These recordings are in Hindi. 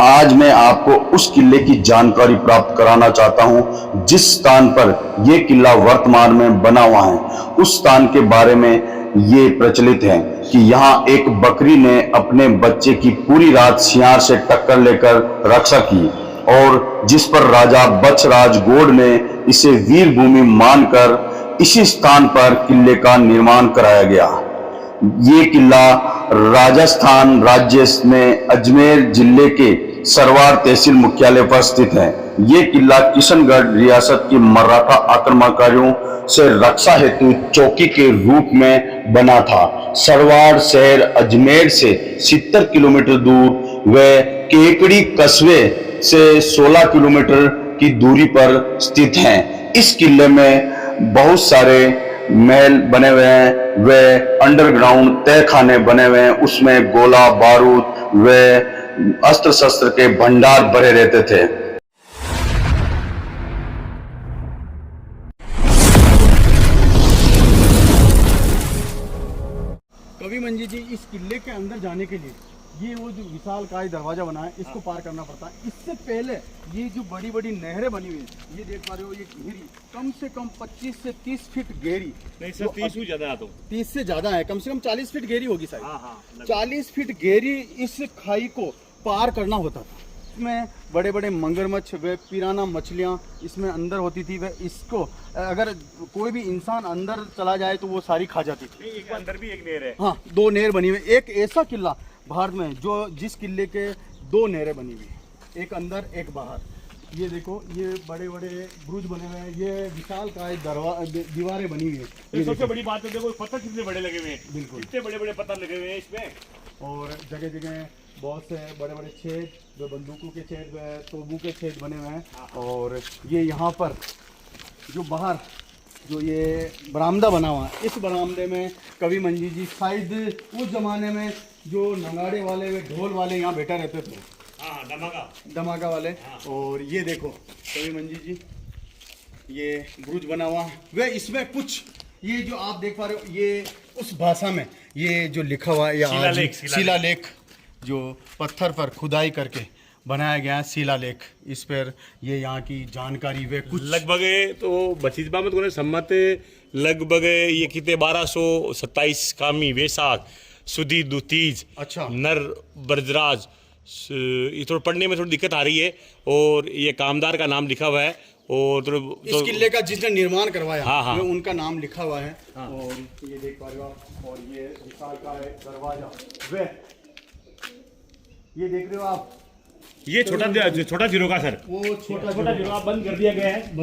आज मैं आपको उस किले की जानकारी प्राप्त कराना चाहता हूं जिस स्थान पर यह किला वर्तमान में बना हुआ है। उस स्थान के बारे में ये प्रचलित है कि यहाँ एक बकरी ने अपने बच्चे की पूरी रात सियार से टक्कर लेकर रक्षा की और जिस पर राजा बछराज गौड़ ने इसे वीर भूमि मानकर इसी स्थान पर किले का निर्माण कराया गया। ये किला राजस्थान राज्य में अजमेर जिले के सरवार तहसील मुख्यालय पर स्थित है। ये किला किशनगढ़ रियासत के मराठा आक्रमणकारियों से रक्षा हेतु चौकी के रूप में बना था। सरवार शहर अजमेर से 70 किलोमीटर दूर व केकड़ी कस्बे से 16 किलोमीटर की दूरी पर स्थित है। इस किले में बहुत सारे महल बने हुए हैं व अंडरग्राउंड तहखाने बने हुए हैं। उसमें गोला बारूद व अस्त्र शस्त्र के भंडार भरे रहते थे। कवि मंजी जी, इस किले के अंदर जाने के लिए ये वो जो विशालकाय दरवाजा बना है, इसको पार करना पड़ता है। इससे पहले ये जो बड़ी बड़ी नहरें बनी हुई है, ये देख पा रहे हो, ये गहरी कम से कम 25 से 30 फीट गहरी। नहीं सर, 30 से ज्यादा, तो 30 से ज्यादा है, कम से कम 40 फीट गहरी होगी शायद। हाँ, 40 फीट गहरी इस खाई को पार करना होता था। इसमें बड़े बड़े मगरमच्छ व पिराना मछलियाँ इसमें अंदर होती थी। वह इसको अगर कोई भी इंसान अंदर चला जाए तो वो सारी खा जाती थी। एक अंदर भी एक नहर है। हाँ, 2 नहर बनी हुई। एक ऐसा किला भारत में जिस किले के 2 नहरें बनी हुई, एक अंदर एक बाहर। ये देखो, ये बड़े बड़े ब्रुज बने हुए हैं, ये विशालकाय दीवारें बनी हुई है। सबसे बड़ी बात है, देखो पत्थर कितने बड़े लगे हुए हैं। बिल्कुल, इतने बड़े बड़े पत्थर लगे हुए हैं इसमें। और जगह जगह बहुत से बड़े बड़े छेद, व बंदूकों के छेद व तोबों के छेद बने हुए हैं। और ये यहाँ पर जो बाहर जो ये बरामदा बना हुआ है, इस बरामदे में कवि मंजी जी शायद उस जमाने में जो नगाड़े वाले व ढोल वाले यहाँ बैठा रहते थे। हाँ, धमाका वाले। और ये देखो कवि मंजी जी, ये ब्रुज बना हुआ है। वह इसमें कुछ ये जो आप देख पा रहे हो, ये उस भाषा में ये जो लिखा हुआ है, शिलालेख जो पत्थर पर खुदाई करके बनाया गया है, शिलालेख। इस पर ये यहाँ की जानकारी वे कुछ लगभग तो बसीजबा में तो सम्मत लगभग ये कितने 1227 कामी वैसाख सुदी दुतीज। अच्छा, नर बरजराज। ये थोड़ा पढ़ने में थोड़ी दिक्कत आ रही है। और ये कामदार का नाम लिखा हुआ है। और इस किले का जिसने निर्माण करवाया, हाँ, वो उनका नाम लिखा हुआ है। हाँ। और ये देख पा रहे हो आप, और ये विशालकाय दरवाजा, वे ये देख रहे हो आप, ये छोटा जीरो का सर, वो छोटा जीरो का बंद कर दिया गया है।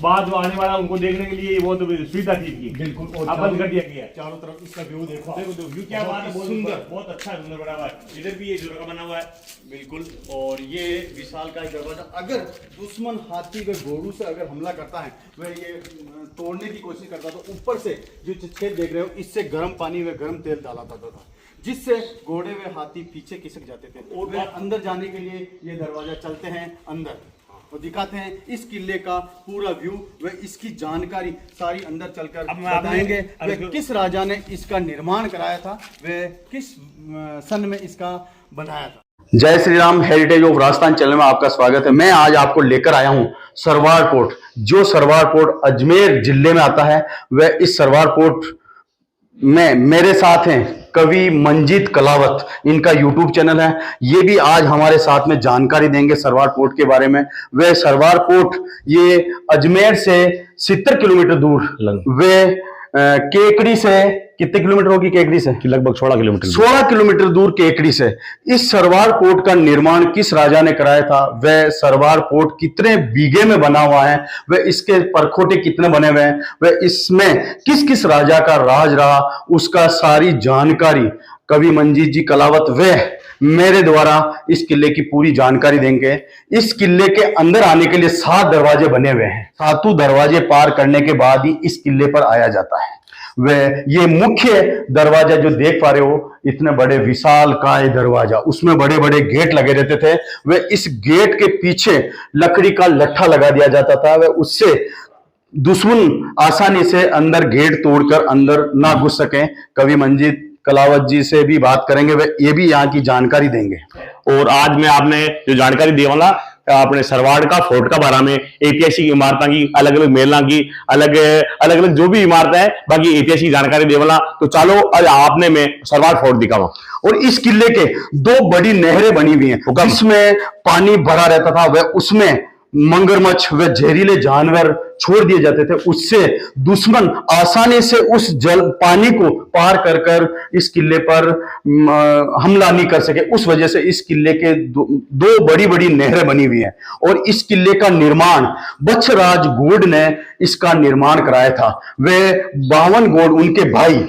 बाद में आने वाला उनको देखने के लिए वो तो सुविधा थी इसकी। बिल्कुल, अब बंद कर दिया गया है। चारों तरफ इसका व्यू देखो, व्यू क्या बात है, बहुत सुंदर, बहुत अच्छा सुंदर बना हुआ है। इधर भी ये जीरो का बना हुआ है। बिल्कुल। और ये विशालकाय दरवाजा, अगर दुश्मन हाथी व घोड़ों से अगर हमला करता है, वह ये तोड़ने की कोशिश करता तो ऊपर से जो छेद देख रहे हो, इससे गर्म पानी व गर्म तेल डाला जाता था, जिससे घोड़े व हाथी पीछे खिसक जाते थे। और वे अंदर जाने के लिए ये दरवाजा चलते हैं अंदर और दिखाते हैं इस किले का पूरा व्यू व इसकी जानकारी सारी अंदर चलकर बताएंगे। वे किस राजा ने इसका निर्माण कराया था, वे किस सन में इसका बनाया था। जय Shri Ram. Heritage of Rajasthan channel में आपका स्वागत है। मैं आज आपको लेकर आया हूं सरवार कोट, जो सरवार कोट अजमेर जिले में आता है। वह इस सरवार कोट में मेरे साथ हैं कवि मंजीत कलावत, इनका यूट्यूब चैनल है। ये भी आज हमारे साथ में जानकारी देंगे सरवार कोट के बारे में। वह सरवार कोट ये अजमेर से 70 किलोमीटर दूर, वे केकड़ी से कितने किलोमीटर होगी? केकड़ी से लगभग 16 किलोमीटर दूर केकड़ी से। इस सरवार कोट का निर्माण किस राजा ने कराया था, वह सरवार कोट कितने बीघे में बना हुआ है, वह इसके परखोटे कितने बने हुए हैं, वह इसमें किस किस राजा का राज रहा, उसका सारी जानकारी कवि मंजीत जी कलावत वह मेरे द्वारा इस किले की पूरी जानकारी देंगे। इस किले के अंदर आने के लिए 7 दरवाजे बने हुए हैं। 7 दरवाजे पार करने के बाद ही इस किले पर आया जाता है। वह ये मुख्य दरवाजा जो देख पा रहे हो, इतने बड़े विशालकाय दरवाजा, उसमें बड़े बड़े गेट लगे रहते थे। वह इस गेट के पीछे लकड़ी का लट्ठा लगा दिया जाता था। वह उससे दुश्मन आसानी से अंदर गेट तोड़कर अंदर ना घुस सके। कवि मंजीत कलावत जी से भी बात करेंगे, वे ये भी यहाँ की जानकारी देंगे। और आज मैं आपने जो जानकारी देवाला अपने सरवाड़ का फोर्ट का बारे में, ऐतिहासिक इमारतों की, अलग अलग महलों की, अलग अलग जो भी इमारतें हैं, बाकी ऐतिहासिक जानकारी देवाला। तो चलो आज आपने मैं सरवाड़ फोर्ट दिखावा। और इस किले के दो बड़ी नहरें बनी हुई हैं, जिसमें पानी भरा रहता था, वह उसमें मगरमच्छ व जहरीले जानवर छोड़ दिए जाते थे। उससे दुश्मन आसानी से उस जल पानी को पार कर कर इस किले पर हमला नहीं कर सके। उस वजह से इस किले के दो बड़ी बड़ी नहरें बनी हुई हैं। और इस किले का निर्माण बच्छराज गोड ने इसका निर्माण कराया था। वे 52 गोड उनके भाई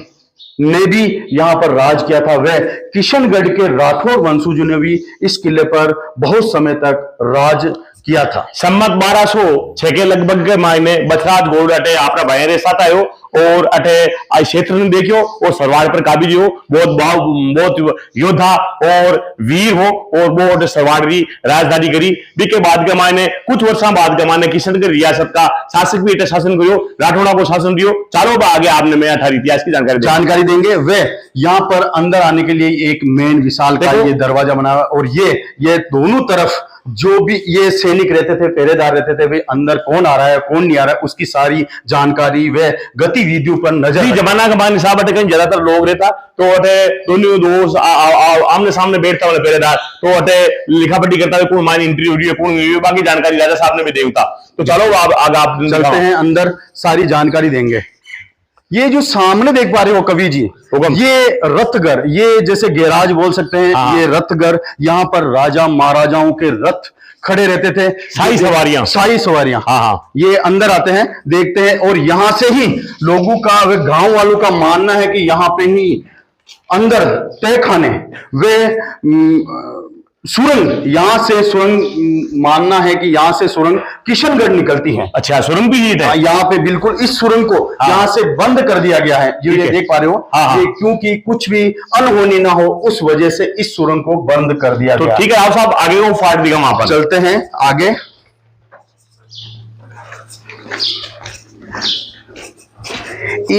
ने भी यहां पर राज किया था। वह किशनगढ़ के राठौर वंशजों ने भी इस किले पर बहुत समय तक राज किया था। सम्मत 1206 के लगभग के मायने बछराज गोड अटे आपरा भाई रे साथ आयो और अटे आई क्षेत्र ने देखियो और सरवाड़ पर काबिज हो, बहुत योद्धा और वीर हो और बहुत सरवाड़ की राजधानी करी। के बाद के मायने कुछ वर्षों बाद के मायने किशनगढ़ रियासत का शासक भी अटे शासन करो, राठौड़ा को शासन दियो। चलो आगे आपने मैं 18 इतिहास की जानकारी देंगे। वे यहाँ पर अंदर आने के लिए एक मेन विशाल का ये दरवाजा बना हुआ और ये दोनों तरफ जो भी ये सैनिक रहते थे, पहरेदार रहते थे, वे अंदर कौन आ रहा है कौन नहीं आ रहा है उसकी सारी जानकारी व गतिविधियों पर नजर। जमाना का मान हिसाब अटे कहीं ज्यादातर लोग रहता तो अटे दोनों दोस्त आमने सामने बैठता वाले पहरेदार तो अटे लिखा पढ़ी करता है, कौन मान इंटरव्यू कौन बाकी जानकारी राजा साहब ने भी देता। तो चलो आगे आप चलते हैं, अंदर सारी जानकारी देंगे। ये जो सामने देख पा रहे हो कवि जी, ये रथगर, ये जैसे गैराज बोल सकते हैं। हाँ। ये रथगर, यहाँ पर राजा महाराजाओं के रथ खड़े रहते थे, शाही सवारियां। हाँ। ये अंदर आते हैं, देखते हैं और यहां से ही लोगों का, वे गांव वालों का मानना है कि यहाँ पे ही अंदर तय खाने वे सुरंग, यहाँ से सुरंग मानना है कि यहाँ से सुरंग किशनगढ़ निकलती है। अच्छा, सुरंग भी है यहाँ पे बिल्कुल इस सुरंग को यहाँ से बंद कर दिया गया है। ये देख पा रहे हो। ये क्योंकि कुछ भी अनहोनी ना हो उस वजह से इस सुरंग को बंद कर दिया गया। ठीक है, आप साहब आगे वो फाट दिखा, वहां पर चलते हैं आगे।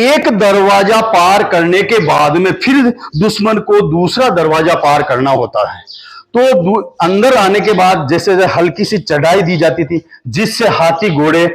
एक दरवाजा पार करने के बाद में फिर दुश्मन को दूसरा दरवाजा पार करना होता है। तो अंदर आने के बाद जैसे हल्की सी चढ़ाई दी जाती थी, जिससे हाथी घोड़े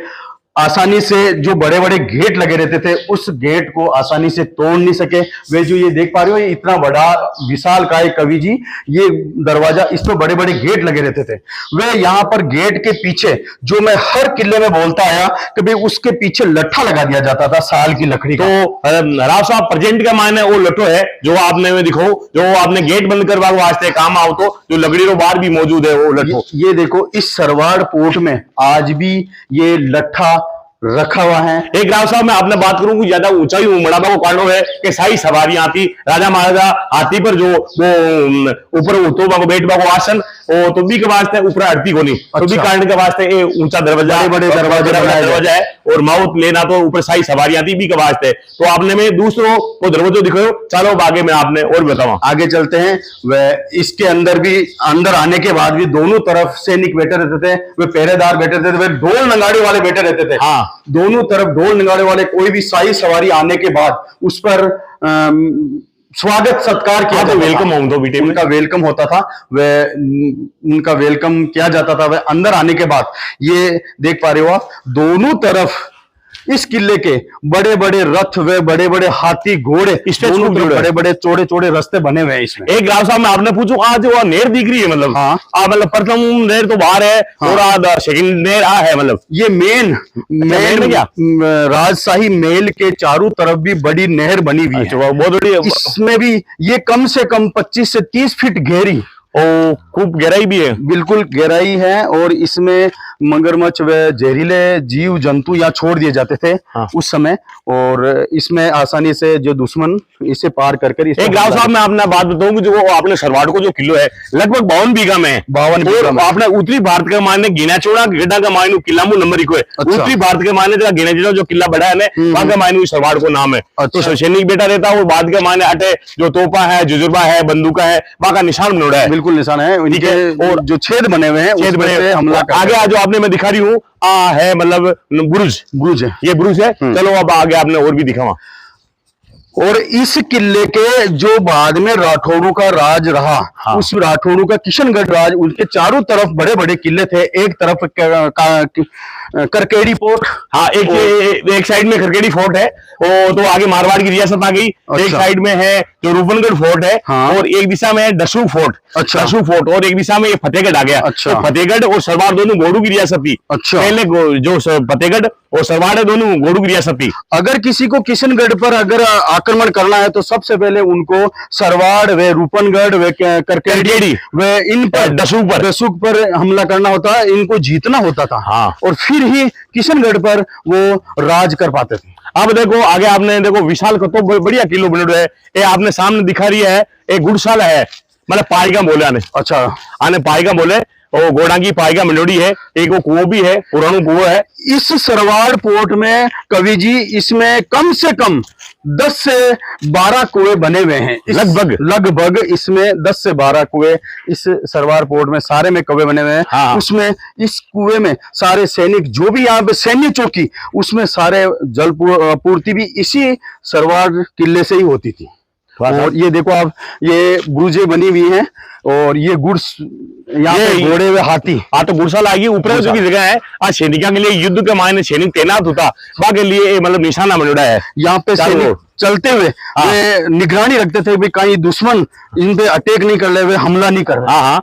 आसानी से, जो बड़े बड़े गेट लगे रहते थे उस गेट को आसानी से तोड़ नहीं सके। वे जो ये देख पा रहे हो, ये इतना बड़ा विशाल काय कवि जी, ये दरवाजा, इस पे बड़े बड़े गेट लगे रहते थे। वे यहाँ पर गेट के पीछे, जो मैं हर किले में बोलता आया कि भाई उसके पीछे लट्ठा लगा दिया जाता था साल की लकड़ी का। तो राव साहब प्रेजेंट का मायने वो लट्ठो है जो आपने में दिखो, जो आपने गेट बंद करवा वास्ते काम आओ, तो जो लकड़ी रो बाहर भी मौजूद है वो लट्ठो। ये देखो, इस सरवाड़ पोर्ट में आज भी ये लट्ठा रखा हुआ है। एक राव साहब मैं आपने बात करूं, ज्यादा ऊंचाई उमड़ावा को कांडो है कि शाही सवारियां आती, राजा महाराजा हाथी पर जो वो ऊपर उतोबा को बैठबा को आसन ओ तो भी के वास्ते ऊपर हटती को नहीं। तो भी कांड के वास्ते ये ऊंचा दरवाजा, बड़े दरवाजा है और माउथ लेना तो ऊपर शाही सवारियां आती भी के वास्ते। तो आपने में दूसरों को दरवाजा दिखाओ। चलो आगे में आपने और बताओ, आगे चलते हैं। वह इसके अंदर भी, अंदर आने के बाद भी दोनों तरफ सैनिक बैठे रहते थे, वे पहरेदार बैठे रहते थे, वे ढोल नगाड़े वाले बैठे रहते थे। हाँ, दोनों तरफ ढोल नगाड़े वाले। कोई भी शाही सवारी आने के बाद उस पर स्वागत सत्कार किया, तो वेलकम उनका वेलकम होता था। वह उनका वेलकम किया जाता था। वह अंदर आने के बाद ये देख पा रहे हो आप, दोनों तरफ इस किले के बड़े बड़े रथ व बड़े बड़े हाथी घोड़े, बड़े बड़े चौड़े चौड़े रास्ते बने हुए हैं इसमें। एक राव साहब मैं आपने पूछू, आज वो नेर दिख रही है, मतलब हाँ, मतलब प्रथम नेर तो बाहर है, और सेकंड नेर आ है, मतलब ये मेन क्या राजशाही महल के चारों तरफ भी बड़ी नहर बनी हुई है, बहुत बड़ी। इसमें भी ये कम से कम 25 से 30 फीट गहरी और खूब गहराई भी है, बिल्कुल गहराई है। और इसमें मगरमच्छ व जहरीले जीव जंतु यहाँ छोड़ दिए जाते थे उस समय, और इसमें आसानी से जो दुश्मन इसे पार कर कर। एक राव साहब मैं आपने बात बताऊं कि जो आपने सरवाड़ को जो किलो है लगभग 52 बीघा में है, 52 बीघा में। आपने उत्तरी भारत के मायने गिना चौड़ा गड्ढा का मायने किला मु नंबर को है। उत्तरी भारत के मायने जगह गिना चौड़ा जो किला बड़ा है वहां का मायने सरवाड़ को नाम है। तो सैनिक बेटा रहता है, और बाद के मायने अटे जो तोपा है, जुजुर्बा है, बंदूका है, वहां का निशान बनोड़ा है, बिल्कुल निशान है उनके, और जो छेद बने हुए हैं, छेद बने हुए हमला। आगे जो आपने मैं दिखा रही हूँ है मतलब बुरुज है, ये बुरुज है। चलो अब आगे आपने और भी दिखावा। और इस किले के जो बाद में राठौड़ों का राज रहा, हाँ। उस राठौड़ों का किशनगढ़ राज, उनके चारों तरफ बड़े बड़े किले थे। एक तरफ करकेड़ी फोर्ट, हाँ, एक साइड में खरकेड़ी फोर्ट है, तो आगे मारवाड़ की रियासत आ गई। अच्छा। एक साइड में है जो रूपनगढ़ फोर्ट है, हाँ। और एक दिशा में है दसूक फोर्ट। अच्छा। दसूक फोर्ट, और एक दिशा में ये फतेहगढ़ आ गया। अच्छा। तो फतेहगढ़ और सरवार दोनों घोड़ू की रियासत थी। अच्छा। पहले जो फतेहगढ़ और सरवार है दोनों घोड़ू की रियासत थी। अगर किसी को किशनगढ़ पर अगर आक्रमण करना है तो सबसे पहले उनको सरवाड़ व रूपनगढ़ व करकेड़ी व इन पर दसूक पर हमला करना होता है, इनको जीतना होता था। हाँ। और फिर ही किशनगढ़ पर वो राज कर पाते थे। अब देखो आगे आपने देखो विशाल का तो बढ़िया किलो बनेडो है। ये आपने सामने दिखा रही है, एक गुड़शाला है, मतलब पाईका बोले आने। अच्छा। आने पाईका बोले, और घोड़ा की पाईका मिलोड़ी है, एक वो कुओं भी है, पुराना कुआं है। इस सरवाड़ पोर्ट में कवि जी, इसमें कम से कम 10 से 12 कुएं बने हुए हैं। लगभग इसमें 10 से 12 कुएं इस सरवाड़ पोर्ट में सारे में कुएं बने हुए हैं। हाँ। उसमें इस कुएं में सारे सैनिक, जो भी यहाँ पे सैन्य चौकी, उसमें सारे जल पूर्ति भी इसी सरवाड़ किले से ही होती थी। और ये देखो आप, ये बुर्जें बनी हुई हैं, और ये यहाँ पे घोड़े हुए हाथी। हाँ, तो गुड़साल आएगी ऊपर जो की जगह है, आज सैनिकों के लिए युद्ध के मायने सैनिक तैनात होता, वहां के लिए मतलब निशाना बनेड़ा है। यहाँ पे सैनिक चलते हुए वे निगरानी रखते थे भी कहीं दुश्मन इन पे अटैक नहीं कर रहे, वे हमला नहीं कर रहे। हाँ।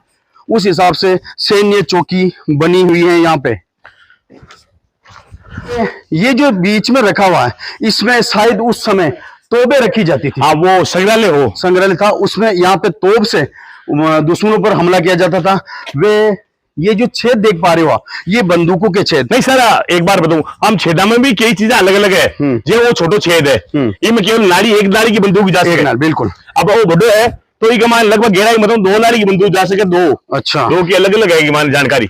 उस हिसाब से सैन्य चौकी बनी हुई है यहाँ पे। ये जो बीच में रखा हुआ है, इसमें शायद उस समय तोबे रखी जाती थी। हाँ, वो संग्रहालय था, उसमें यहाँ पे तोप से दुश्मनों पर हमला किया जाता था। वे ये जो छेद देख पा रहे हो आप, ये बंदूकों के छेद। नहीं सर, एक बार बताऊं, हम छेदा में भी कई चीजें अलग अलग है। जो वो छोटो छेद है, इनमें केवल एक नाड़ी की बंदूक जा सके। बिल्कुल। अब वो बड़ो है तो ये मान लगभग गहराई मतलब 2 नाड़ी की बंदूक जा सके, 2। अच्छा। 2 की अलग अलग है मान जानकारी।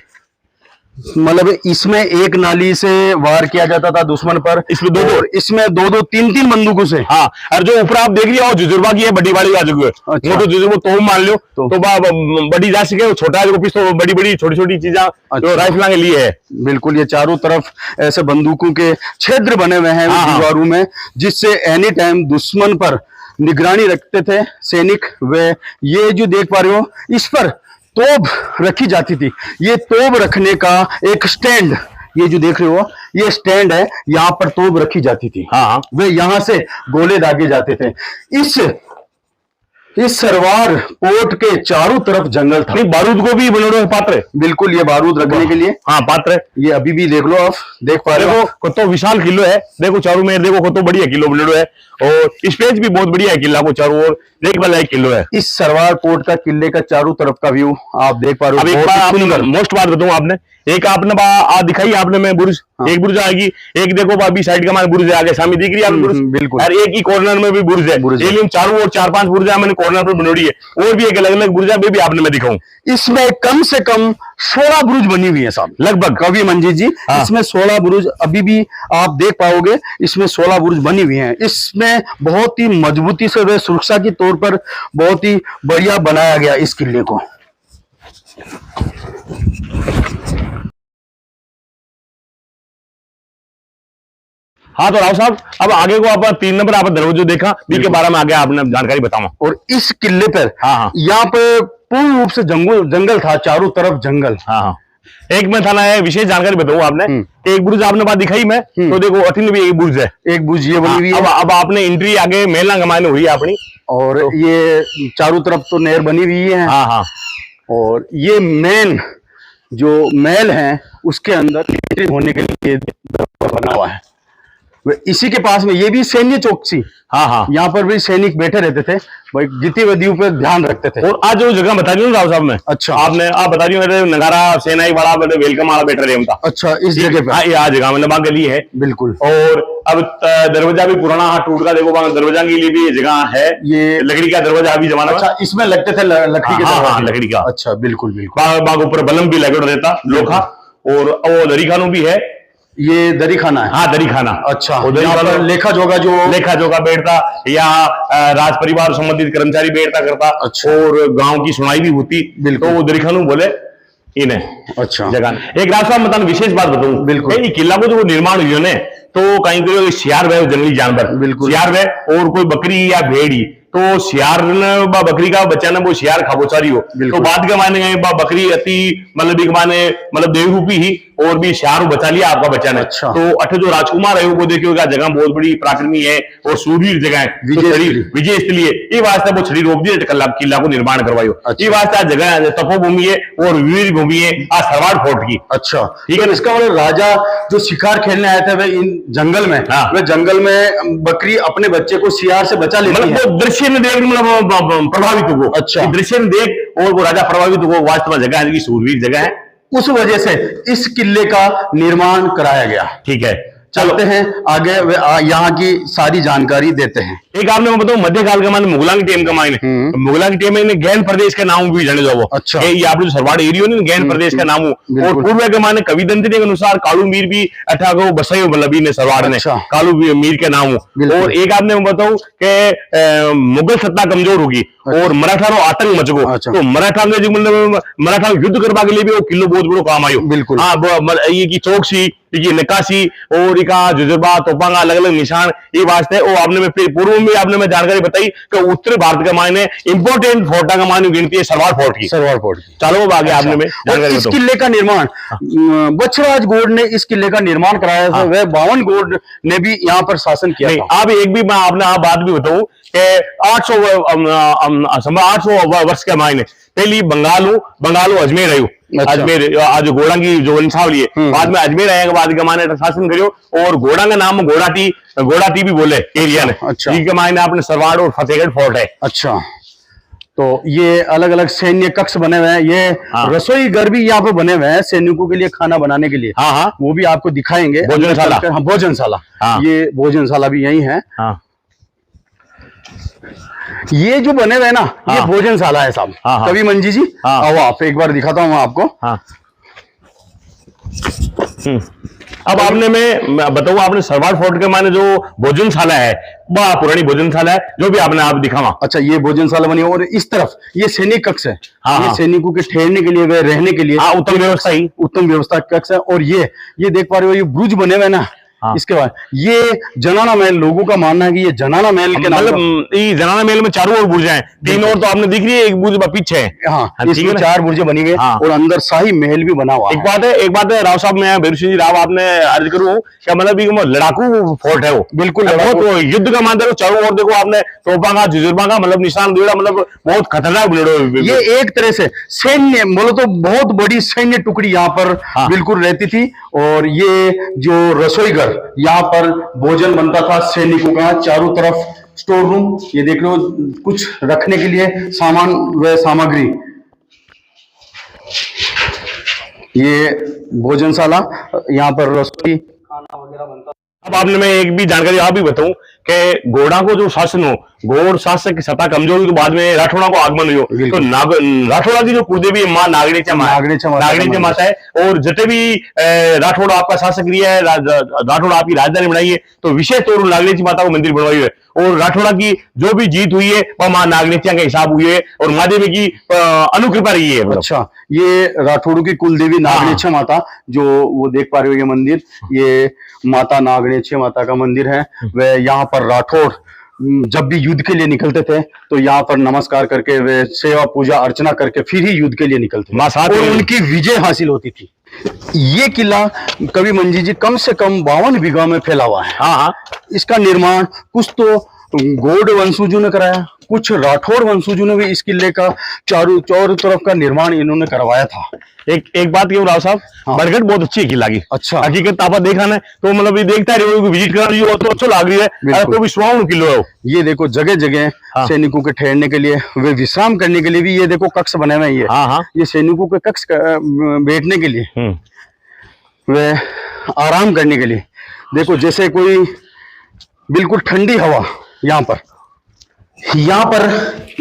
मतलब इसमें एक नाली से वार किया जाता था दुश्मन पर, इसमें दो, इसमें 2-2 3-3 बंदूकों से। हाँ, और जो ऊपर आप देख रही हो जुजुर्बा की है, बड़ी वाली आ चुकी है। अच्छा। वो तो जुजुर्बा तो मान लो तो बड़ी जा सके, छोटा जो पिस्तौल, बड़ी बड़ी छोटी छोटी चीजें जो राइफल के लिए है। बिल्कुल, ये चारों तरफ ऐसे बंदूकों के छिद्र बने हुए हैं दीवारों में, जिससे एनी टाइम दुश्मन पर निगरानी रखते थे सैनिक। वे ये जो देख पा रहे हो, इस पर तोप रखी जाती थी। ये तोप रखने का एक स्टैंड, ये जो देख रहे हो, ये स्टैंड है, यहाँ पर तोप रखी जाती थी। हाँ। वे यहाँ से गोले दागे जाते थे। इस सरवार पोर्ट के चारों तरफ जंगल था। बारूद को भी बनो पात्र। बिल्कुल, ये बारूद रखने के लिए। हाँ, पात्र। ये अभी भी देख लो, आप देख पा रहे हो, कतो विशाल किलो है। देखो चारों में देखो कतो बढ़िया किलो बनेडो है, और स्पेस भी बहुत बढ़िया है किला को चारों ओर देख वाला एक किलो है। इस सरवार पोर्ट का किले का चारों तरफ का व्यू आप देख पा रहे हो। अब एक बार मोस्ट बात बताऊं आपने, एक आपने दिखाई आपने मैं बुर्ज। हाँ। एक बुर्ज आएगी, एक देखो अभी साइड का हमारे बुर्ज है, आगे सामने दिख रही है आपको बुर्ज। बिल्कुल। और एक ही कॉर्नर में भी बुर्ज है। चारों ओर 4-5 बुर्ज मैंने कॉर्नर पर बनोड़ी है, और भी एक अलग अलग बुर्ज भी आपने मैं दिखाऊं। इसमें कम से कम 16 बुर्ज बनी हुई है साहब, लगभग। कवि मंजीत जी, हाँ। इसमें 16 बुर्ज अभी भी आप देख पाओगे, इसमें 16 बुर्ज बनी हुई हैं। इसमें बहुत ही मजबूती से व सुरक्षा के तौर पर बहुत ही बढ़िया बनाया गया इस किले को। हाँ, तो राव साहब अब आगे को आप 3 नंबर आप दरवाजा देखा, के बारे में आगे आपने जानकारी बताओ। और इस किले पर, हाँ, यहाँ पे पूर्ण रूप से जंगल था, चारों तरफ जंगल। हाँ। एक में थाना है विशेष जानकारी बताऊं आपने, एक बुर्ज आपने बात दिखाई मैं, तो देखो अठिन भी एक बुर्ज है, एक बुर्ज ये बनी हुई है। अब आपने एंट्री आगे मेला गमाने हुई है अपनी, और तो ये चारों तरफ तो नहर बनी हुई है। हाँ। और ये मेन जो महल है, उसके अंदर एंट्री होने के लिए बना हुआ है। इसी के पास में ये भी सैन्य चौकी। हाँ। यहाँ पर भी सैनिक बैठे रहते थे, भाई गतिविधियों पे ध्यान रखते थे। और आज जो जगह बता रही हूँ राव साहब में, अच्छा आप बता रही हूँ नगारा सेनाई वाला वेलकम वाला बैठ रहे उनका। अच्छा, इस जगह पे? हाँ, ये आज जगह मतलब के लिए है। बिल्कुल। और अब दरवाजा भी पुराना हाथ टूट का, देखो दरवाजा के लिए भी ये जगह है, ये लकड़ी का दरवाजा अभी जमाना। अच्छा, इसमें लगते थे लकड़ी के दरवाजे? हाँ, लकड़ी का। अच्छा, बिल्कुल। बाग ऊपर बलम भी लगे रहता लोखा, और वो दरी खानों भी है। ये दरी खाना है? हाँ, दरी खाना। अच्छा, लेखा जोगा बैठता, या राज परिवार संबंधित कर्मचारी बैठता करता। अच्छा। और गांव की सुनाई भी होती, तो वो दरी खानू बोले। इन्हें अच्छा जगह एक रास्ता मतलब विशेष बात बताऊं बिल्कुल। ये किला को जो निर्माण हुई ने तो कहीं कहीं सियार वह जंगली जानवर बिल्कुल। सियार वह और कोई बकरी या भेड़ी तो सियार ने बकरी का बच्चा ने वो सियार खाबोचारी हो तो बाद के माने बकरी अति मतलब एक माने मतलब देवरूपी ही और भी सियार बचा लिया आपका बच्चा ने। अच्छा। तो अठ जो राजकुमार है वो देखिएगा जगह बहुत बड़ी पराक्रमी है और सूरवीर जगह है विजय स्थली है ये वास्ते वो छड़ी रोक दी किला को निर्माण करवायो। अच्छा। ये वास्ते जगह तपोभूमि है और वीर भूमि है आज सरवाड़ फोर्ट की। अच्छा ठीक है तो इसका मतलब राजा जो शिकार खेलने आए थे वे इन जंगल में हाँ। वे जंगल में बकरी अपने बच्चे को सियार से बचा लेती मतलब है। वो दृश्य में देख मतलब प्रभावित हो अच्छा। दृश्य में देख और वो राजा प्रभावित हो वास्तव में जगह है सूरवीर जगह है उस वजह से इस किले का निर्माण कराया गया। ठीक है चलते हैं आगे वे यहाँ की सारी जानकारी देते हैं। एक आपने बताओ मध्यकाल के माने मुगला की टेम का मायने मुगला की टेम में गैन प्रदेश का नाम भी जाने जाओ। अच्छा। ये आपने जो सरवाड़ एरियो ने गैन प्रदेश का नाम और पूर्व के माने कवि दंतरी के अनुसार कालू मीर भी अठा को बसाई मतलब ने सरवाड़ ने अच्छा। कालू मीर के नाम और एक आपने बताओ कि मुगल सत्ता कमजोर होगी और मराठा रो आतंक मच गो। अच्छा। तो मराठा ने जो मतलब मराठा युद्ध करवा के लिए भी वो किलो बहुत बड़ो काम आयो। बिल्कुल। हाँ ये की चौकसी ये नक्काशी और इका जुजरबा तोपांगा अलग अलग निशान ये वास्ते वो आपने में पूर्व में आपने में जानकारी बताई कि उत्तर भारत के मायने इंपोर्टेंट फोर्टा का मायने गिनती है सरवाड़ फोर्ट की। सरवाड़ फोर्ट की चलो अब आगे आपने में और इस किले का निर्माण बछराज गौड़ ने इस किले का निर्माण कराया था। वह बावन गौड़ ने भी यहाँ पर शासन किया था। आप एक भी मैं आपने आप बात भी बताऊं कि 800 वर्ष के मायने पहली बंगालू अजमेर आयु। अच्छा। अजमेर आज घोड़ा की जो वंशावली है बाद में अजमेर आने के बाद के मायने शासन करियो और घोड़ा का नाम घोड़ाटी भी बोले एरिया ने। अच्छा। के मायने आपने सरवाड़ और फतेहगढ़ फोर्ट है। अच्छा तो ये अलग अलग सैन्य कक्ष बने हुए हैं। ये हाँ। रसोई घर भी यहाँ पे बने हुए हैं सैनिकों के लिए खाना बनाने के लिए। हाँ हाँ वो भी आपको दिखाएंगे भोजनशाला। हाँ भोजनशाला। हाँ। ये भोजनशाला भी यही है। हाँ ये जो बने हुए हैं ना ये हाँ। भोजनशाला है साहब। हाँ, हाँ। कवि मंजी जी हाँ। आओ आप एक बार दिखाता हूँ आपको। हाँ अब आपने मैं बताऊं आपने सरवाड़ फोर्ट के माने जो भोजनशाला है वह पुरानी भोजनशाला है जो भी आपने आप दिखावा। अच्छा ये भोजनशाला बनी है और इस तरफ ये सैनिक कक्ष है। हाँ, ये हाँ। सैनिकों के ठहरने के लिए वे रहने के लिए हाँ उत्तम व्यवस्था ही उत्तम व्यवस्था कक्ष है। और ये देख पा रहे हो ये ब्रुज बने हुए ना। हाँ। इसके बाद ये जनाना महल लोगों का मानना है कि ये जनाना महल के नाम मतलब ये जनाना महल में चारों ओर बुर्ज हैं तीन और तो आपने दिख रही है एक बुर्ज पीछे है। हाँ ठीक है इसमें ना? 4 बुर्जे बनी गई। हाँ। और अंदर शाही महल भी बना हुआ है। एक बात है राव साहब मैं भैरू सिंह जी राव आपने अर्ज करूं क्या मतलब ये लड़ाकू फोर्ट है वो बिल्कुल बहुत वो युद्ध का मानते चारों ओर देखो आपने तोपा का जुजुर्बा का मतलब निशान दिया मतलब बहुत खतरनाक ये एक तरह से सैन्य बोलो तो बहुत बड़ी सैन्य टुकड़ी यहाँ पर हाँ। बिल्कुल रहती थी। और ये जो रसोई घर यहाँ पर भोजन बनता था सैनिकों का। चारों तरफ स्टोर रूम ये देख लो कुछ रखने के लिए सामान व सामग्री। ये भोजनशाला यहाँ पर रसोई खाना वगैरह बनता। अब आपने मैं एक भी जानकारी आप भी बताऊं कि घोड़ा को जो शासन हो घोड़ शासक की सत्ता कमजोर हुई तो बाद में राठौड़ा को आगमन हुई तो राठौड़ा की जो कुलदेवी माँ नागणीचा माता है और जितने भी राठौड़ा आपका शासक रही है राठौड़ा आपकी राजधानी बनाई है तो विशेष तौर पर नागणीची माता को मंदिर बनवाई है और राठौड़ा की जो भी जीत हुई है वह माँ नागणीचा के हिसाब हुई है और माँ देवी की अनुकृपा रही है। अच्छा ये राठौड़ों की कुलदेवी नागणीचा माता जो वो देख पा रहे हो ये मंदिर ये माता नागणीचा माता का मंदिर है। वह यहाँ पर राठौड़ जब भी युद्ध के लिए निकलते थे तो यहाँ पर नमस्कार करके वे सेवा पूजा अर्चना करके फिर ही युद्ध के लिए निकलते थे और उनकी विजय हासिल होती थी। ये किला कवि मंजी जी कम से कम 52 बीघा में फैला हुआ है। हाँ इसका निर्माण कुछ तो गौड़ वंशजों ने कराया कुछ राठौड़ वंशजों ने भी इस किले का चारों तरफ का निर्माण इन्होंने करवाया था। एक बात क्यों राव साहब हाँ। बरगढ़ बहुत अच्छी किला की। अच्छा हकीकत आपा देखा ना तो मतलब ये देखता रहे विजिट करना तो अच्छा लग रही है तो भी 100 किलो है। ये देखो जगह जगह हाँ। सैनिकों के ठहरने के लिए वे विश्राम करने के लिए भी ये देखो कक्ष बने हुए हैं। हाँ। ये सैनिकों के कक्ष बैठने के लिए वे आराम करने के लिए देखो जैसे कोई बिल्कुल ठंडी हवा यहाँ पर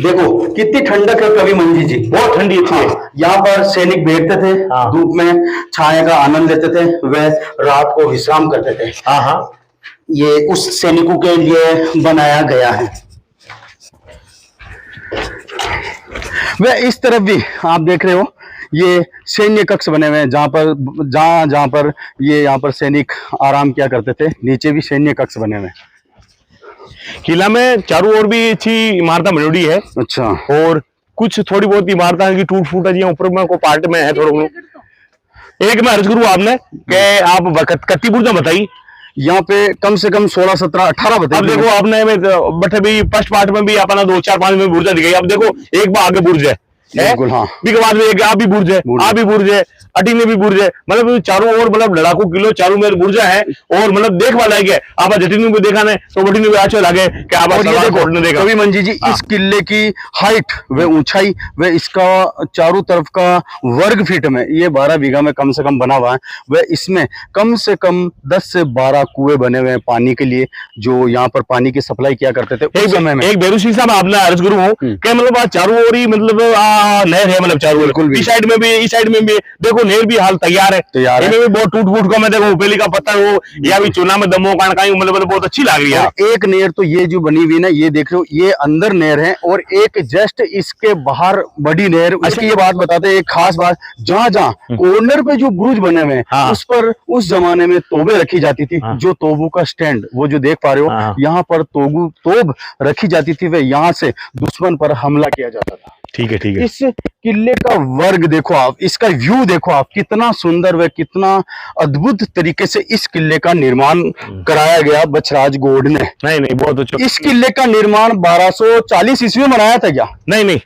देखो कितनी ठंडक है कवि मंजी जी बहुत ठंडी थी। हाँ, यहाँ पर सैनिक बैठते थे। हाँ। धूप में छाया का आनंद लेते थे वे रात को विश्राम करते थे। हाँ ये उस सैनिकों के लिए बनाया गया है। वह इस तरफ भी आप देख रहे हो ये सैन्य कक्ष बने हुए हैं, जहाँ पर ये यहाँ पर सैनिक आराम किया करते थे। नीचे भी सैन्य कक्ष बने हुए हैं। किला में चारों ओर भी अच्छी इमारतें बनी हुई है। अच्छा। और कुछ थोड़ी बहुत इमारतें की टूट फूट है जी, ऊपर में को पार्ट में है थोड़ा। एक मैं अर्ज करूँ आपने कि आप कत्ती बुर्जा बताई यहाँ पे कम से कम 16, 17, 18 बताइए। अब देखो आपने बटे भी फर्स्ट पार्ट में भी अपना 2, 4, 5 में बुर्जा दिखाई। अब देखो एक बार आगे बुर्ज है, बिल्कुल हाँ। के बाद में एक आप भी बुर्ज है, आप भी बुर्ज है, अटी में भी बुर्ज है, मतलब चारों ओर मतलब लड़ाकू किलो चारों में बुर्जा है। और मतलब देख वाला है क्या आप जटिन भी देखा नहीं तो बटी में भी अच्छे लगे कि आप देखा। कवि मंजी जी, इस किले की हाइट व ऊंचाई व इसका चारों तरफ का वर्ग फीट में ये 12 बीघा में कम से कम बना हुआ है। व इसमें कम से कम 10 से 12 कुएं बने हुए हैं पानी के लिए, जो यहाँ पर पानी की सप्लाई किया करते थे उस समय में। एक बेरुसी साहब आपने अर्ज करूँ हूँ कि मतलब चारों ओर ही मतलब नहर है, मतलब चारों ओर इस साइड में भी इस साइड में भी देखो नहर भी हाल तैयार है। इनमें भी बहुत टूट फूट का मैं देखो उपेली का पत्थर हो या भी चूना में दमो का मतलब बहुत अच्छी लग रही है। एक नहर तो ये जो बनी हुई ना, ये देख रहे हो, ये अंदर नहर है और एक जस्ट इसके बाहर बड़ी नहर। इसकी ये बात बताते हैं, एक खास बात, जहाँ जहाँ कॉर्नर पे जो बुर्ज बने हुए हैं उस पर उस जमाने में तोबें रखी जाती थी। जो तोबों का स्टैंड वो जो देख पा रहे हो, यहाँ पर तोब रखी जाती थी, वे यहाँ से दुश्मन पर हमला किया जाता था। ठीक है, ठीक है। इस किले का वर्ग देखो आप, इसका व्यू देखो आप, कितना सुंदर व कितना अद्भुत तरीके से इस किले का निर्माण कराया गया बछराज गौड़ ने। नहीं बहुत अच्छा। इस किले का निर्माण 1240 ईस्वी में बनाया था क्या? नहीं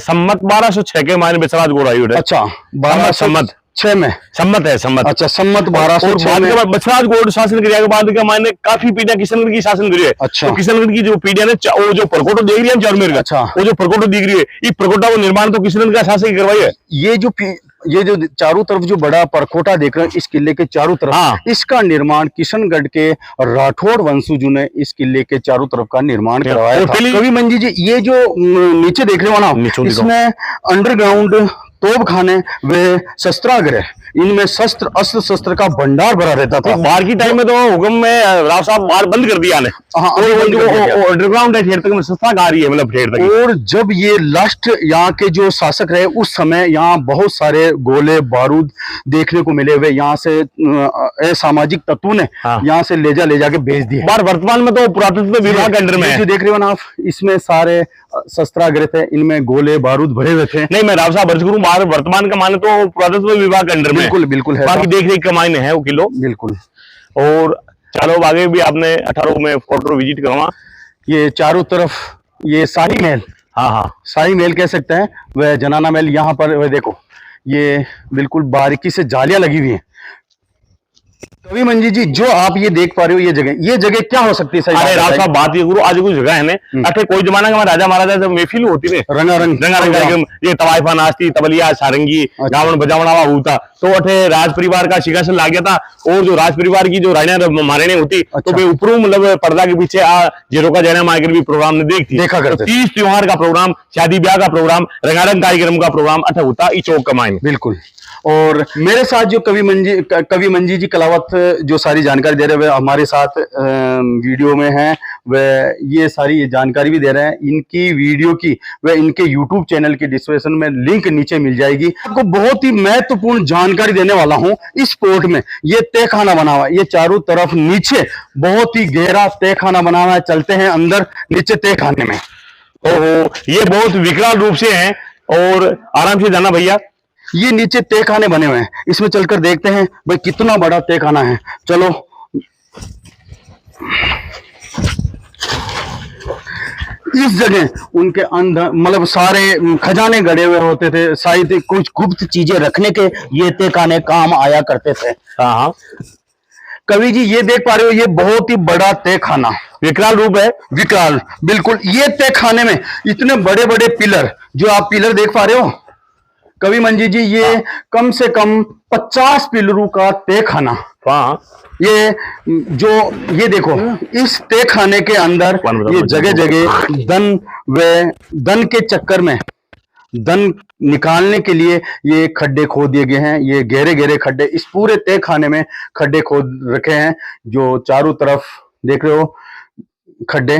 सम्मत 1206 के मायने बछराज गौड़ आई। अच्छा, 1206 में सम्मत है, सम्मत। अच्छा, सम्मत 1206 में बछराज गौड़ शासन क्रिया के बाद के मायने काफी पीढ़ियां किशनगढ़ की शासन करी है। अच्छा। तो किशनगढ़ की जो पीढ़ियां ने वो जो परकोटो देख रही है चारमेर का, अच्छा, वो जो परकोटो दिख रही है, ये परकोटा को निर्माण तो किशनगढ़ का शासन की करवाई है। ये जो चारों तरफ जो बड़ा परकोटा देख रहे हैं इस किले के चारों तरफ, इसका निर्माण किशनगढ़ के राठौड़ वंशजों ने इस किले के चारों तरफ का निर्माण करवाया था। कवि मंजी जी, ये जो नीचे देख रहे हो ना, इसमें अंडरग्राउंड तोप खाने व शस्त्रागार, इनमें शस्त्र अस्त्र शस्त्र का भंडार भरा रहता था। बाहर की टाइम में तो हुक्म में राव साहब बाहर बंद कर दिया ने। अंडरग्राउंड है ठेर तक में शस्त्रागार ही है, मतलब ठेर तक। और जब ये लास्ट यहाँ के जो शासक रहे उस समय यहाँ बहुत सारे गोले बारूद देखने को मिले हुए, यहाँ से असामाजिक तत्वों ने यहाँ से ले जाके भेज दिए। वर्तमान में तो पुरातत्व विभाग के अंडर में है। जो देख रहे हो ना आप, इसमें सारे शस्त्रागार थे, इनमें गोले बारूद भरे हुए थे। नहीं, मैं राव साहब अर्ज करूं, वर्तमान का माने तो पुरातत्व विभाग के अंडर में बिल्कुल है। बाकी देख रेख का मायने है वो किलो, बिल्कुल। और चलो आगे भी आपने 18 में फोटो विजिट करवा। ये चारों तरफ ये शाही महल, शाही महल कह सकते हैं, वह जनाना महल। यहाँ पर वह देखो, ये बिल्कुल बारीकी से जालियां लगी हुई हैं। कवि मंजी जी, जो आप ये देख पा रहे हो, ये जगह क्या हो सकती है? अरे राव साहब बात ये करो, आज कोई जगह है ने अठे कोई जमाना का राजा महाराजा जब महफिल होती है रंगारंग ये तवाइफा नाचती, तबलिया सारंगी, गावन बजावना होता, तो अठे राज परिवार का सिंहासन ला गया था। और जो राज परिवार की जो राणियां महारानी होती, तो वे ऊपरों मतलब पर्दा के पीछे जेरो का जाना मागर भी प्रोग्राम ने देखा करते। 30 त्योहार का प्रोग्राम, शादी ब्याह का प्रोग्राम, रंगारंग कार्यक्रम का प्रोग्राम अठे होता ई चौक कमाएंगे। बिल्कुल। और मेरे साथ जो कवि मंजी जी कलावत जो सारी जानकारी दे रहे हैं, वे हमारे साथ वीडियो में हैं, वे ये सारी जानकारी भी दे रहे हैं। इनकी वीडियो की वे इनके YouTube चैनल की डिस्क्रिप्शन में लिंक नीचे मिल जाएगी। आपको बहुत ही महत्वपूर्ण जानकारी देने वाला हूं। इस पोर्ट में ये तहखाना बना हुआ है, ये चारों तरफ नीचे बहुत ही गहरा तहखाना बना हुआ है। चलते हैं अंदर नीचे तहखाने में। ओहो, ये बहुत विकराल रूप से है और आराम से जाना भैया। ये नीचे तहखाने बने हुए हैं, इसमें चलकर देखते हैं भाई कितना बड़ा तहखाना है। चलो, इस जगह उनके अंदर मतलब सारे खजाने गड़े हुए होते थे, शायद कुछ गुप्त चीजें रखने के ये तहखाने काम आया करते थे। हाँ, कवि जी ये देख पा रहे हो, ये बहुत ही बड़ा तहखाना, विकराल रूप है। विकराल, बिल्कुल। ये तहखाने में इतने बड़े बड़े पिलर, जो आप पिलर देख पा रहे हो कवि मंजी जी, ये कम से कम 50 पिलरों का तहखाना। ये देखो, इस तहखाने के अंदर ये जगह जगह धन के चक्कर में धन निकालने के लिए ये खड्डे खोद दिए गए हैं। ये गहरे गहरे खड्डे इस पूरे तहखाने में खड्डे खोद रखे हैं, जो चारों तरफ देख रहे हो खड्डे।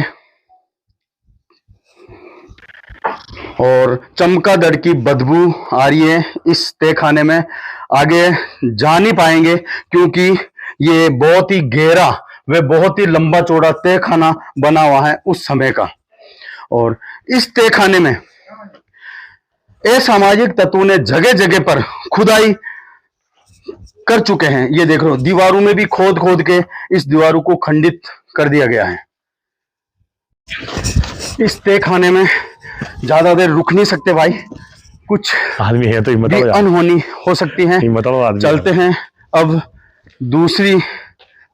और चमगादड़ की बदबू आ रही है इस तहखाने में। आगे जा नहीं पाएंगे क्योंकि ये बहुत ही गहरा व बहुत ही लंबा चौड़ा तहखाना बना हुआ है उस समय का। और इस तहखाने में असामाजिक तत्वों ने जगह जगह पर खुदाई कर चुके हैं। ये देख लो, दीवारों में भी खोद खोद के इस दीवारों को खंडित कर दिया गया है। इस तहखाने में ज्यादा देर रुक नहीं सकते भाई, कुछ आदमी है तो भी अनहोनी हो सकती है। चलते हैं अब दूसरी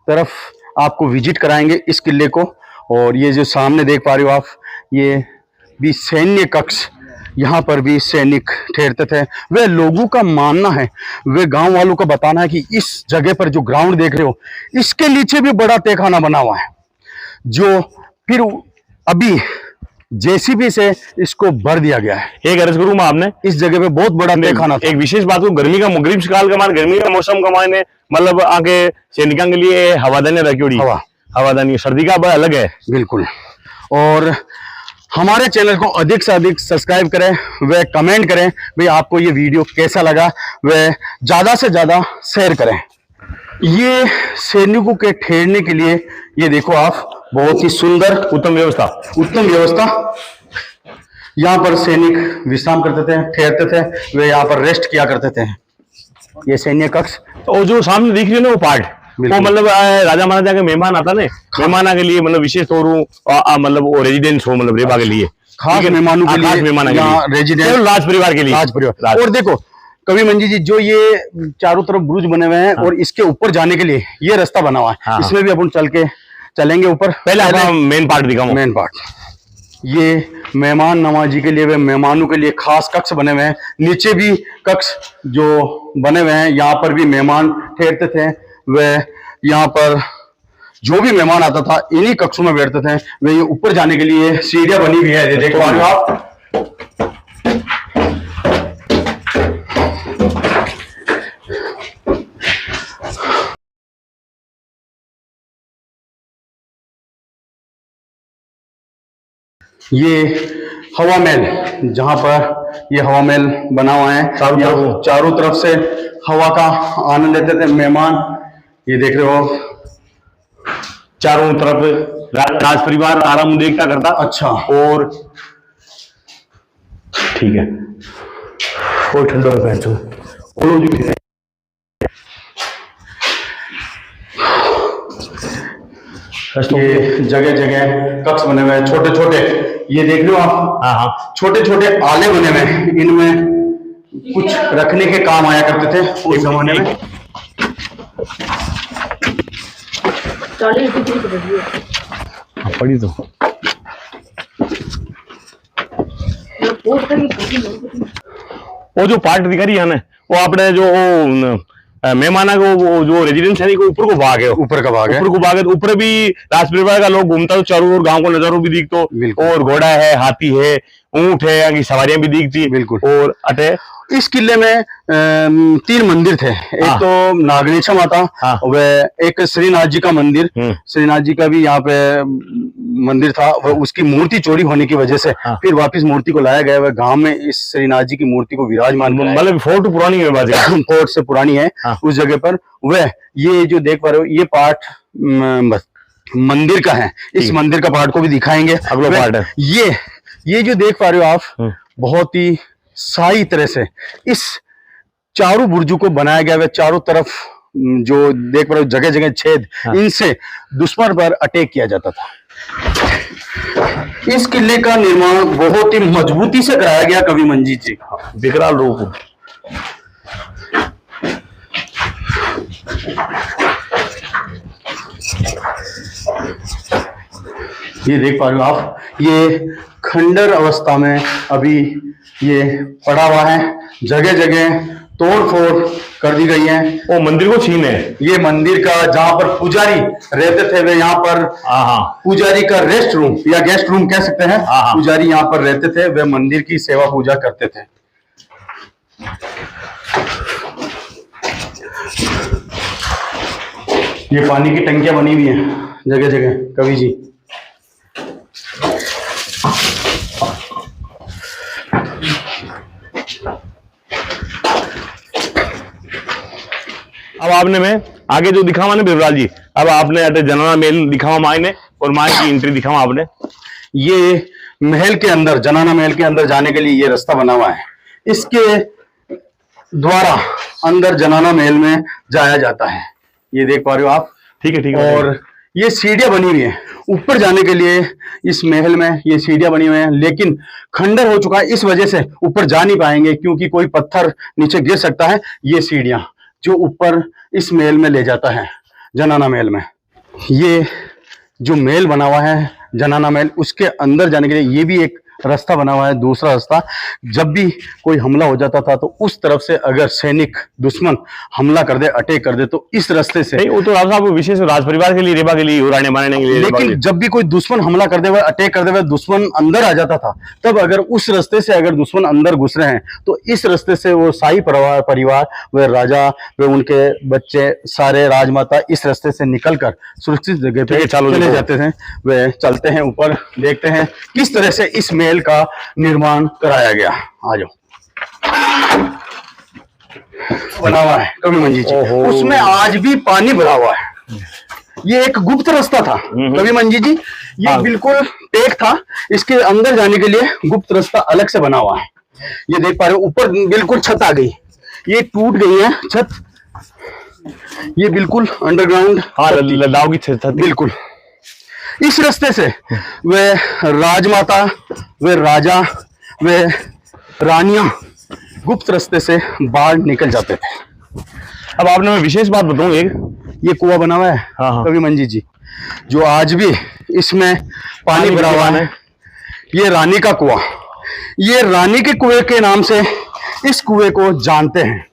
तरफ, आपको विजिट कराएंगे इस किले को। और ये जो सामने देख पा रहे हो आप, ये भी सैन्य कक्ष, यहाँ पर भी सैनिक ठहरते थे। वे लोगों का मानना है, वे गांव वालों का बताना है कि इस जगह पर जो ग्राउंड देख रहे हो, इसके नीचे भी बड़ा तहखाना बना हुआ है, जो फिर अभी जेसीबी से इसको भर दिया गया है। एक अर्ज करूं मैं आपने, इस जगह पे बहुत बड़ा तहखाना था। एक विशेष बात को, गर्मी का ग्रीष्मकाल का मान, गर्मी का मौसम का मायने मतलब आगे सैनिकों के लिए हवादानी रखी, हवादानी सर्दी का बड़ा अलग है। बिल्कुल। और हमारे चैनल को अधिक से अधिक सब्सक्राइब करें, व कमेंट करें भाई आपको ये वीडियो कैसा लगा, व ज्यादा से ज्यादा शेयर करें। ये सैनिकों के ठहरने के लिए ये देखो आप, बहुत ही सुंदर उत्तम व्यवस्था। यहाँ पर सैनिक विश्राम करते थे, ठहरते थे, वे यहाँ पर रेस्ट किया करते थे। ये सैन्य कक्ष। और जो सामने दिख रही है ना वो पार्ट, वो मतलब राजा महाराजा के मेहमान आता ना, मेहमाना के लिए मतलब विशेष तौर मतलब वो रेजिडेंस हो, मतलब रेबा के लिए खास मेहमानों के लिए, रेजिडेंस, राज परिवार के लिए। और देखो कवि मंजी जी, जो ये चारों तरफ बुरुज बने हुए हैं, और इसके ऊपर जाने के लिए ये रास्ता बना हुआ है। इसमें भी अपन चलेंगे ऊपर। पहले मेन पार्ट दिखाऊं। मेन पार्ट, ये मेहमान नवाजी के लिए, वे मेहमानों के लिए खास कक्ष बने हुए हैं। नीचे भी कक्ष जो बने हुए हैं, यहाँ पर भी मेहमान ठहरते थे। वे यहाँ पर जो भी मेहमान आता था इन्हीं कक्षों में बैठते थे। वे ये ऊपर जाने के लिए सीढ़ियां बनी हुई है, देख पा रहे हो आप। ये हवा महल, जहां पर ये हवा महल बना हुआ है, चारों तरफ से हवा का आनंद लेते थे मेहमान। ये देख रहे हो, चारों तरफ राज परिवार आराम देखता करता। अच्छा, और ठीक है, कोई ठंडा ये जगह जगह कक्ष बने हुए हैं, छोटे छोटे। ये देख लो आप, छोटे छोटे आले बने हुए हैं, इनमें कुछ रखने के काम आया करते थे उस जमाने में। पड़ी तो वो जो पार्ट दिखा रही है ना, वो आपने जो मेहमाना को, वो जो रेजिडेंस है को ऊपर को भाग है, ऊपर को भाग है। तो ऊपर भी राज परिवार का लोग घूमता तो चारों ओर गांव को नजारों भी दिखतो, और घोड़ा है, हाथी है, ऊंट है, यहाँ की सवारियां भी दिखती। बिल्कुल। और अटे इस किले में 3 मंदिर थे। एक तो नागनेशा माता, व एक श्रीनाथ जी का मंदिर। श्रीनाथ जी का भी यहाँ पे मंदिर था। उसकी मूर्ति चोरी होने की वजह से फिर वापस मूर्ति को लाया गया। वह गांव में इस श्रीनाथ जी की मूर्ति को विराजमान, मतलब फोर्ट पुरानी है, फोर्ट से पुरानी है उस जगह पर। वह ये जो देख पा रहे हो, ये पार्ट मंदिर का है। इस मंदिर का पार्ट को भी दिखाएंगे, अगला पार्ट है। ये जो देख पा रहे हो आप, बहुत ही सही तरह से इस चारों बुर्जों को बनाया गया है। चारों तरफ जो देख पा रहे हो, जगह जगह छेद, इनसे दुश्मन पर अटैक किया जाता था। इस किले का निर्माण बहुत ही मजबूती से कराया गया कवि मंजीत जी, विकराल रूप। ये देख पा रहे हो आप, ये खंडर अवस्था में अभी ये पड़ा हुआ है। जगह जगह तोड़ फोड़ कर दी गई है। वो मंदिर को छीन है। ये मंदिर का जहां पर पुजारी रहते थे, वे यहाँ पर पुजारी का रेस्ट रूम या गेस्ट रूम कह सकते हैं। पुजारी यहाँ पर रहते थे, वे मंदिर की सेवा पूजा करते थे। ये पानी की टंकियां बनी हुई हैं जगह जगह कवि जी। अब आपने मैं आगे जो दिखावा ना बिरलाल जी, अब आपने अटे जनाना महल दिखावा मायने और मायने की एंट्री दिखावा आपने। ये महल के अंदर, जनाना महल के अंदर जाने के लिए ये रास्ता बना हुआ है। इसके द्वारा अंदर जनाना महल में जाया जाता है। ये देख पा रहे हो आप। ठीक है, ठीक है। और ये सीढ़ियां बनी हुई है ऊपर जाने के लिए। इस महल में ये सीढ़ियां बनी हुई हैं, लेकिन खंडर हो चुका है, इस वजह से ऊपर जा नहीं पाएंगे, क्योंकि कोई पत्थर नीचे गिर सकता है। ये सीढ़ियां जो ऊपर इस महल में ले जाता है, जनाना महल में। ये जो महल बना हुआ है जनाना महल, उसके अंदर जाने के लिए ये भी एक रास्ता बना हुआ है, दूसरा रास्ता। जब भी कोई हमला हो जाता था तो उस तरफ से अगर सैनिक दुश्मन हमला कर दे, अटैक कर दे, तो इस रास्ते से। वो तो साहब विशेष राज परिवार के लिए, रेबा के लिए, उड़ाने बनाने के लिए। लेकिन जब भी कोई दुश्मन हमला कर दे हुए, अटैक कर दे हुए, दुश्मन अंदर आ जाता था, तब अगर उस रास्ते से अगर दुश्मन अंदर घुस रहे हैं तो इस रास्ते से वो शाही परिवार, वे राजा, वे उनके बच्चे, सारे राजमाता इस रास्ते से निकलकर सुरक्षित जगह पे चले जाते थे। वे चलते हैं ऊपर, देखते हैं किस तरह से इस महल का निर्माण कराया गया। आ जाओ। बना हुआ है कवि मंजी जी, उसमें आज भी पानी भरा हुआ है। ये एक गुप्त रास्ता था कवि मंजी जी, ये बिल्कुल पैक था। इसके अंदर जाने के लिए गुप्त रास्ता अलग से बना हुआ है। ये देख पा रहे हो, ऊपर बिल्कुल छत आ गई, ये टूट गई है छत। ये बिल्कुल अंडरग्राउंड लद्दाख की छत बिल्कुल। इस रास्ते से वे राजमाता, वे राजा, वे रानियां गुप्त रास्ते से बाहर निकल जाते थे। अब आपने मैं विशेष बात बताऊं, एक ये कुआं बना हुआ है कवि मंजी जी, जो आज भी इसमें पानी भरा हुआ है। ये रानी का कुआं, ये रानी के कुएं के नाम से इस कुएं को जानते हैं।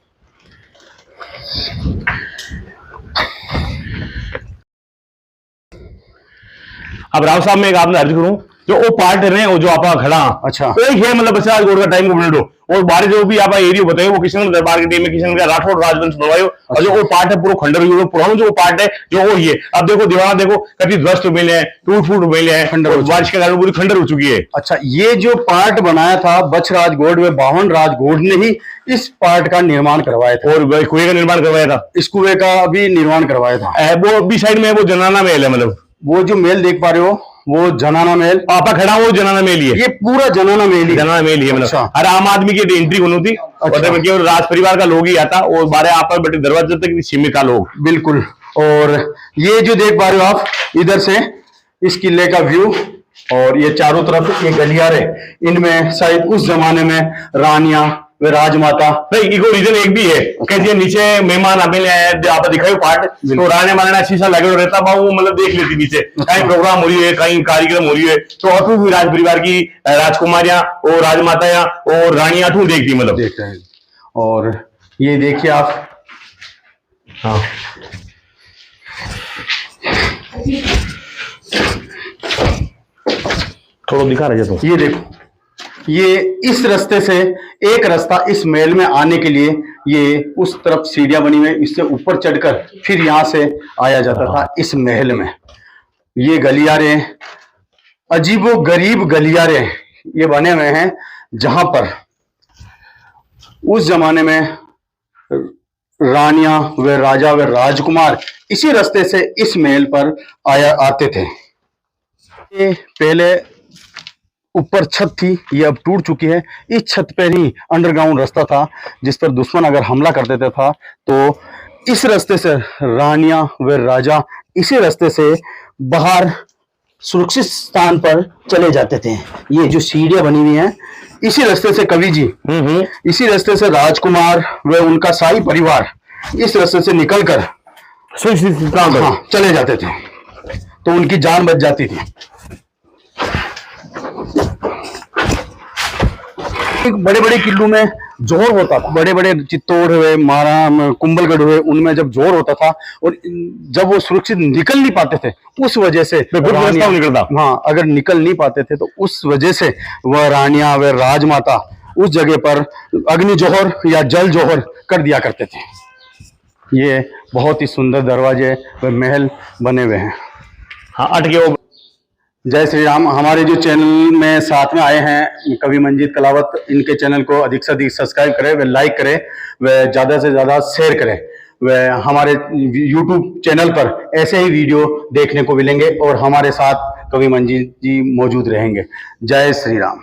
अब राव साहब मैं एक आपने अर्ज करूं, जो वो पार्ट रहे वो जो आप खड़ा, अच्छा, तो ये मतलब बच्चा गोड़ का टाइम को मिनटो, और बारे जो भी आप एरिया बताए वो किशन दरबार के टाइम में किशन का राठौड़ राजवंश बनवायो। और जो वो पार्ट है पूरा खंडर युग पुराना जो पार्ट है जो वो ये अब देखो दीवार देखो कभी ध्वस्त मिले हैं, टूट फूट मिले हैं, खंडर बारिश के कारण पूरी खंडर हो चुकी है। अच्छा, ये जो पार्ट बनाया था बछराज गौड़ व बावन राज गौड़ ने ही इस पार्ट का निर्माण करवाया था, और कुएं का निर्माण करवाया था, इस कुएं का भी निर्माण करवाया था। वो भी साइड में वो जनाना महल है, मतलब वो जो महल देख पा रहे हो वो जनाना महल, पापा खड़ा वो जनाना महल ही है, ये पूरा जनाना महल ही, जनाना महल ही है। मतलब अच्छा। हर आम आदमी की एंट्री होनी थी, मतलब केवल राज परिवार का लोग ही आता, और बारे आप बटे दरवाजे तक सीमित था लोग, बिल्कुल। और ये जो देख पा रहे हो आप इधर से इस किले का व्यू, और ये चारों तरफ ये गलियारे, इनमें शायद उस जमाने में रानियां वे राजमाता। नहीं इको रीजन एक भी है कि नीचे मेहमान आने जो आप दिखाई पार्ट, तो राने मारना शीशा लगे रहता बा, वो मतलब देख लेती नीचे कहीं प्रोग्राम हो रही है, कहीं कार्यक्रम हो रही है, तो अठू भी राज परिवार की राजकुमारियां और राजमातायां और रानियां अठू देखती, मतलब देख रहे हैं। और ये देखिए आप, हाँ थोड़ा दिखा रहे तो ये देखो, ये इस रास्ते से एक रास्ता इस महल में आने के लिए, ये उस तरफ सीढ़ियां बनी हुई, इससे ऊपर चढ़कर फिर यहां से आया जाता था इस महल में। ये गलियारे, अजीबो गरीब गलियारे ये बने हुए हैं, जहां पर उस जमाने में रानियां व राजा व राजकुमार इसी रास्ते से इस महल पर आते थे। ये पहले ऊपर छत थी, ये अब टूट चुकी है। इस छत पर ही अंडरग्राउंड रास्ता था, जिस पर दुश्मन अगर हमला कर देता था तो इस रास्ते से रानियां व राजा इसी रास्ते से बाहर सुरक्षित स्थान पर चले जाते थे। ये जो सीढ़ियां बनी हुई हैं इसी रास्ते से कवि जी, इसी रास्ते से राजकुमार व उनका शाही परिवार इस रास्ते से निकलकर चले जाते थे, तो उनकी जान बच जाती थी। बड़े बड़े किलों में जोर होता था, बड़े बड़े चित्तौड़ हुए, मारा, कुंभलगढ़ हुए, उनमें जब जोर होता था और जब वो सुरक्षित निकल नहीं पाते थे, उस वजह से निकलता, हाँ, अगर निकल नहीं पाते थे तो उस वजह से वह रानियां व राजमाता उस जगह पर अग्नि जोहर या जल जोहर कर दिया करते थे। ये बहुत ही सुंदर दरवाजे व महल बने हुए हैं। हाँ, अटके वो। जय श्री राम। हमारे जो चैनल में साथ में आए हैं कवि मंजीत कलावत, इनके चैनल को अधिक से अधिक सब्सक्राइब करें, व लाइक करें, व ज़्यादा से ज़्यादा शेयर करें। हमारे YouTube चैनल पर ऐसे ही वीडियो देखने को मिलेंगे और हमारे साथ कवि मंजीत जी मौजूद रहेंगे। जय श्री राम।